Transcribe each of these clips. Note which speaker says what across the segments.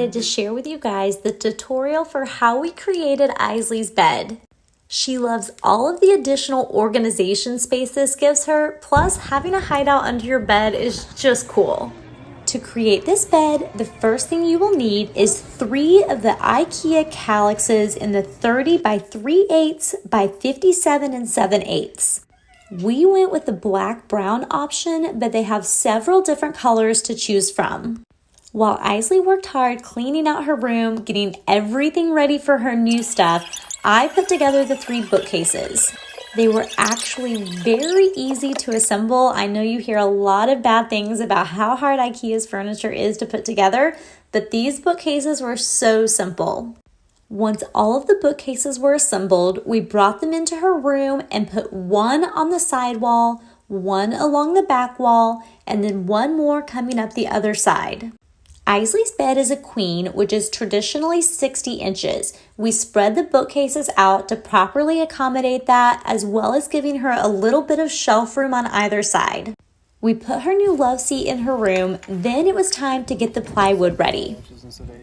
Speaker 1: excited to share with you guys the tutorial for how we created Aisley's bed. She loves all of the additional organization space this gives her, plus having a hideout under your bed is just cool. To create this bed, the first thing you will need is 3 of the IKEA Kallaxes in the 30 by 3/8 by 57 and 7/8. We went with the black-brown option, but they have several different colors to choose from. While Aisley worked hard cleaning out her room, getting everything ready for her new stuff, I put together the 3 bookcases. They were actually very easy to assemble. I know you hear a lot of bad things about how hard IKEA's furniture is to put together, but these bookcases were so simple. Once all of the bookcases were assembled, we brought them into her room and put one on the side wall, one along the back wall, and then one more coming up the other side. Aisley's bed is a queen, which is traditionally 60 inches. We spread the bookcases out to properly accommodate that, as well as giving her a little bit of shelf room on either side. We put her new love seat in her room, then it was time to get the plywood ready.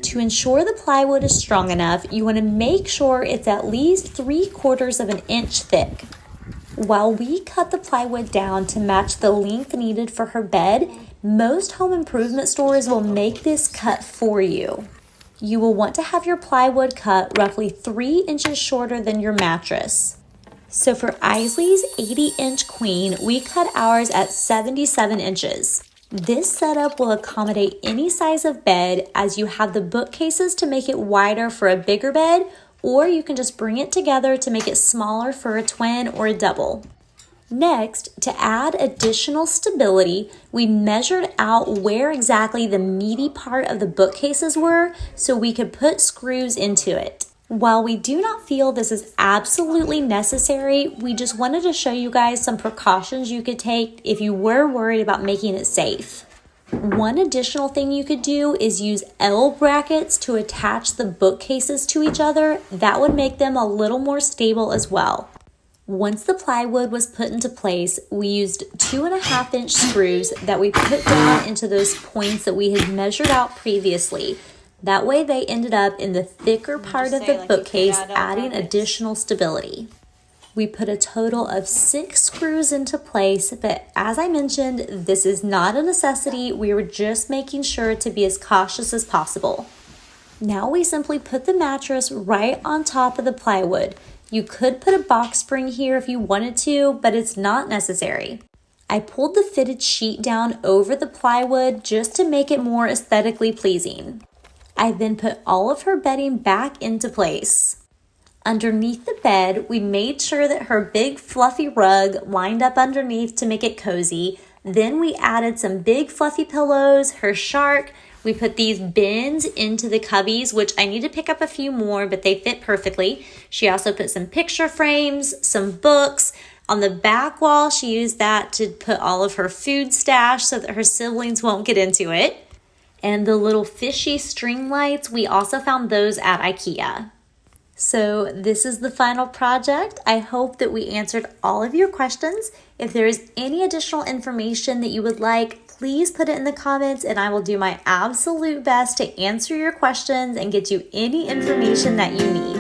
Speaker 1: To ensure the plywood is strong enough, you want to make sure it's at least 3/4 of an inch thick. While we cut the plywood down to match the length needed for her bed, most home improvement stores will make this cut for you. You will want to have your plywood cut roughly 3 inches shorter than your mattress. So for Aisley's 80-inch queen, we cut ours at 77 inches. This setup will accommodate any size of bed, as you have the bookcases to make it wider for a bigger bed, or you can just bring it together to make it smaller for a twin or a double. Next, to add additional stability, we measured out where exactly the meaty part of the bookcases were so we could put screws into it. While we do not feel this is absolutely necessary, we just wanted to show you guys some precautions you could take if you were worried about making it safe. One additional thing you could do is use L brackets to attach the bookcases to each other. That would make them a little more stable as well. Once the plywood was put into place, we used 2.5-inch screws that we put down into those points that we had measured out previously. That way they ended up in the thicker part of the bookcase, adding additional stability. We put a total of 6 screws into place, but as I mentioned, this is not a necessity. We were just making sure to be as cautious as possible. Now we simply put the mattress right on top of the plywood. You could put a box spring here if you wanted to, but it's not necessary. I pulled the fitted sheet down over the plywood just to make it more aesthetically pleasing. I then put all of her bedding back into place. Underneath the bed, we made sure that her big fluffy rug lined up underneath to make it cozy. Then we added some big fluffy pillows, her shark. We put these bins into the cubbies, which I need to pick up a few more, but they fit perfectly. She also put some picture frames, some books. On the back wall, she used that to put all of her food stash so that her siblings won't get into it. And the little fishy string lights, we also found those at IKEA. So this is the final project. I hope that we answered all of your questions. If there is any additional information that you would like, please put it in the comments and I will do my absolute best to answer your questions and get you any information that you need.